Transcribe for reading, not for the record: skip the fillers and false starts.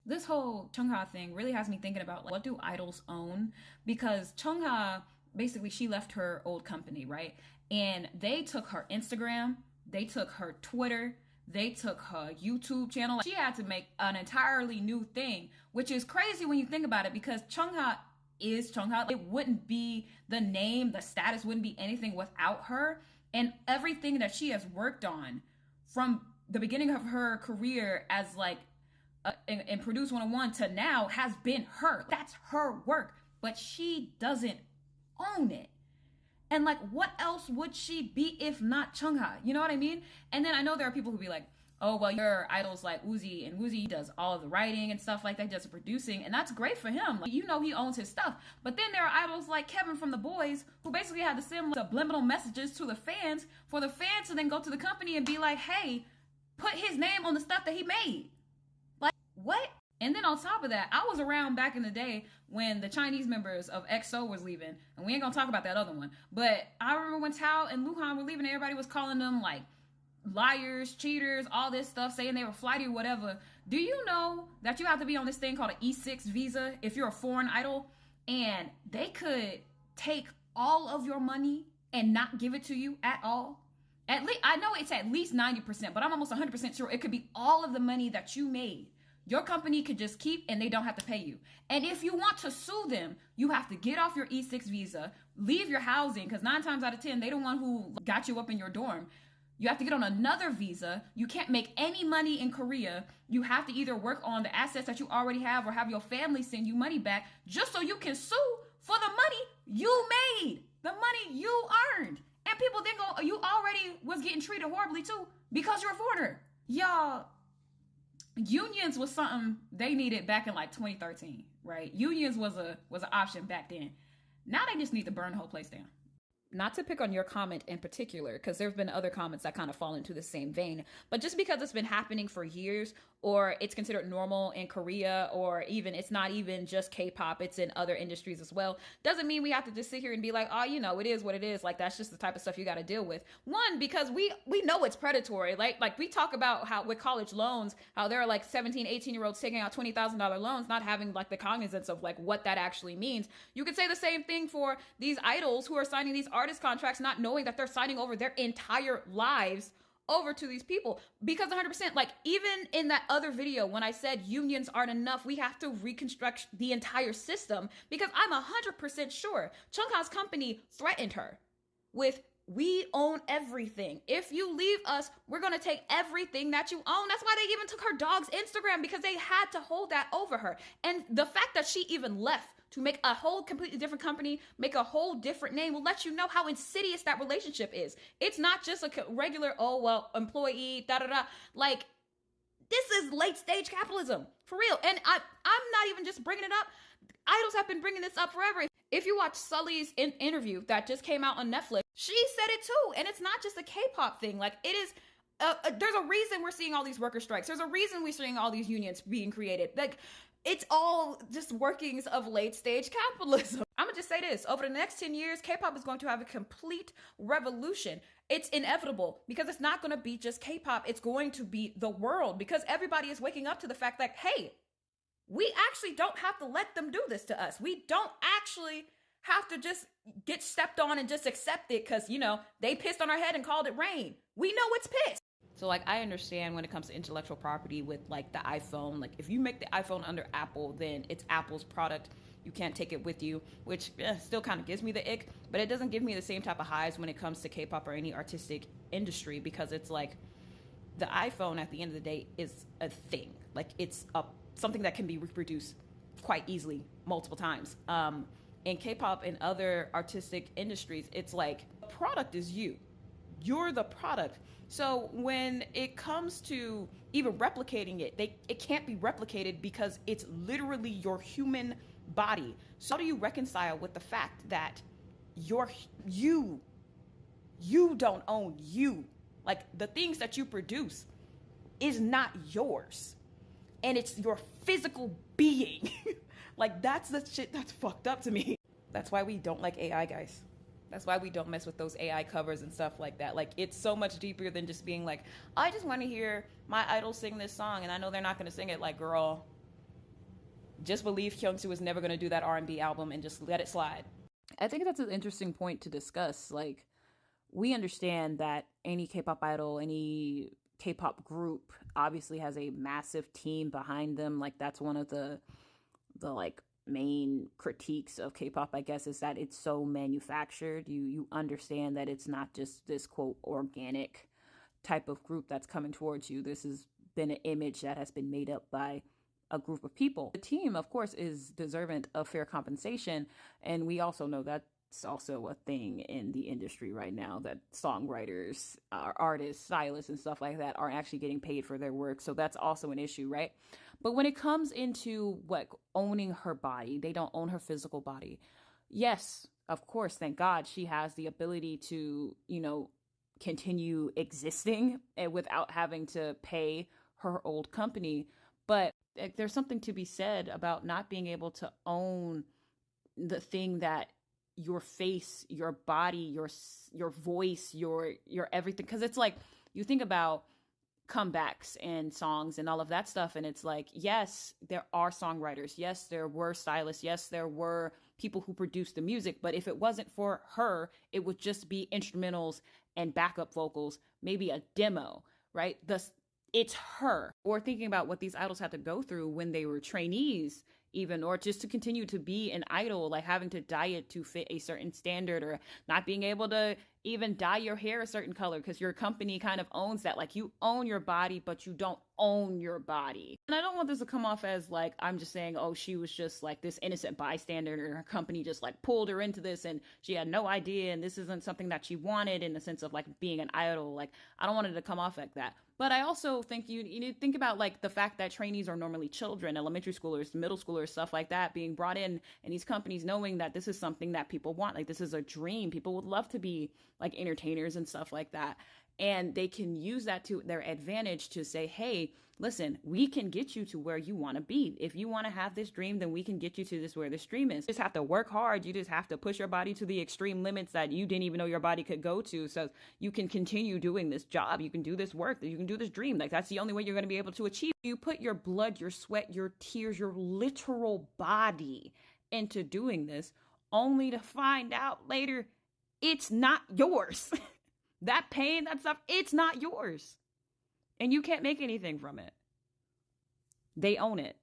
This whole Chungha thing really has me thinking about, like, what do idols own? Because Chungha, basically, she left her old company, right? And they took her Instagram, they took her Twitter, they took her YouTube channel. She had to make an entirely new thing, which is crazy when you think about it, because Chungha is Chungha. It wouldn't be the name, the status wouldn't be anything without her. And everything that she has worked on from the beginning of her career as like in Produce 101 to now has been her. That's her work, but she doesn't own it. And like, what else would she be if not Chungha? You know what I mean? And then I know there are people who be like, oh, well, your idols like Uzi, and Uzi does all of the writing and stuff like that, does the producing, and that's great for him. Like, you know, he owns his stuff. But then there are idols like Kevin from The Boys, who basically had to send subliminal messages to the fans for the fans to then go to the company and be like, hey, put his name on the stuff that he made. Like, what? And then on top of that, I was around back in the day when the Chinese members of EXO was leaving, and we ain't gonna talk about that other one. But I remember when Tao and Luhan were leaving, everybody was calling them like liars, cheaters, all this stuff, saying they were flighty or whatever. Do you know that you have to be on this thing called an E6 visa if you're a foreign idol? And they could take all of your money and not give it to you at all. At least, I know it's at least 90%, but I'm almost 100% sure it could be all of the money that you made. Your company could just keep, and they don't have to pay you. And if you want to sue them, you have to get off your E6 visa, leave your housing, because 9 times out of 10, they the one who got you up in your dorm. You have to get on another visa. You can't make any money in Korea. You have to either work on the assets that you already have or have your family send you money back just so you can sue for the money you made, the money you earned. And people think, oh, you already was getting treated horribly too because you're a foreigner. Y'all, unions was something they needed back in like 2013, right? Unions was an option back then. Now they just need to burn the whole place down. Not to pick on your comment in particular, because there have been other comments that kind of fall into the same vein, but just because it's been happening for years, or it's considered normal in Korea, or even it's not even just K-pop, it's in other industries as well, doesn't mean we have to just sit here and be like, oh, you know, it is what it is. Like, that's just the type of stuff you got to deal with. One, because we know it's predatory. Like we talk about how with college loans, how there are like 17, 18-year-olds taking out $20,000 loans, not having like the cognizance of like what that actually means. You could say the same thing for these idols who are signing these artist contracts, not knowing that they're signing over their entire lives over to these people. Because 100%, like, even in that other video when I said unions aren't enough, we have to reconstruct the entire system, because I'm 100% sure Chungha's company threatened her with, we own everything. If you leave us, we're going to take everything that you own. That's why they even took her dog's Instagram, because they had to hold that over her. And the fact that she even left to make a whole completely different company, make a whole different name, will let you know how insidious that relationship is. It's not just a regular, oh, well, employee, da-da-da. Like, this is late stage capitalism, for real. And I'm not even just bringing it up. Idols have been bringing this up forever. If you watch Sully's interview that just came out on Netflix, she said it too. And it's not just a K-pop thing. Like, it is, there's a reason we're seeing all these worker strikes. There's a reason we're seeing all these unions being created. Like, it's all just workings of late stage capitalism. I'm gonna just say this, over the next 10 years, K-pop is going to have a complete revolution. It's inevitable, because it's not gonna be just K-pop, it's going to be the world, because everybody is waking up to the fact that, hey, we actually don't have to let them do this to us. We don't actually have to just get stepped on and just accept it because, you know, they pissed on our head and called it rain. We know it's pissed. So, like, I understand when it comes to intellectual property with, like, the iPhone. Like, if you make the iPhone under Apple, then it's Apple's product. You can't take it with you, which still kind of gives me the ick. But it doesn't give me the same type of highs when it comes to K-pop or any artistic industry, because it's like the iPhone at the end of the day is a thing. Like, it's something that can be reproduced quite easily multiple times. In K-pop and other artistic industries, it's like the product is you. You're the product. So when it comes to even replicating it, it can't be replicated because it's literally your human body. So how do you reconcile with the fact that you don't own you? Like, the things that you produce is not yours, and it's your physical being. Like, that's the shit that's fucked up to me. That's why we don't like AI, guys. That's why we don't mess with those AI covers and stuff like that. Like, it's so much deeper than just being like, I just want to hear my idol sing this song, and I know they're not going to sing it. Like, girl, just believe Hyunsu was never going to do that R&B album and just let it slide. I think that's an interesting point to discuss. Like, we understand that any K-pop idol, any K-pop group obviously has a massive team behind them. Like, that's one of the like main critiques of K-pop, I guess, is that it's so manufactured. You understand that it's not just this quote organic type of group that's coming towards you. This has been an image that has been made up by a group of people. The team, of course, is deserving of fair compensation, and we also know that it's also a thing in the industry right now, that songwriters, artists, stylists, and stuff like that aren't actually getting paid for their work. So that's also an issue, right? But when it comes into what owning her body, they don't own her physical body. Yes, of course, thank God she has the ability to, continue existing without having to pay her old company. But there's something to be said about not being able to own the thing that your face, your body, your voice, your everything. Because it's like, you think about comebacks and songs and all of that stuff, and it's like, yes, there are songwriters, yes, there were stylists, yes, there were people who produced the music, but if it wasn't for her, it would just be instrumentals and backup vocals, maybe a demo, right? It's her. Or thinking about what these idols had to go through when they were trainees, even, or just to continue to be an idol, like having to dye it to fit a certain standard, or not being able to even dye your hair a certain color because your company kind of owns that. Like, you own your body, but you don't own your body. And I don't want this to come off as like I'm just saying, oh, she was just like this innocent bystander and her company just like pulled her into this and she had no idea and this isn't something that she wanted, in the sense of like being an idol. Like, I don't want it to come off like that. But I also think you need to think about like the fact that trainees are normally children, elementary schoolers, middle schoolers, stuff like that, being brought in, and these companies knowing that this is something that people want. Like, this is a dream. People would love to be like entertainers and stuff like that. And they can use that to their advantage to say, hey, listen, we can get you to where you want to be. If you want to have this dream, then we can get you to this where this dream is. You just have to work hard. You just have to push your body to the extreme limits that you didn't even know your body could go to, so you can continue doing this job. You can do this work. You can do this dream. Like, that's the only way you're going to be able to achieve. You put your blood, your sweat, your tears, your literal body into doing this, only to find out later it's not yours. That pain, that stuff, it's not yours. And you can't make anything from it. They own it.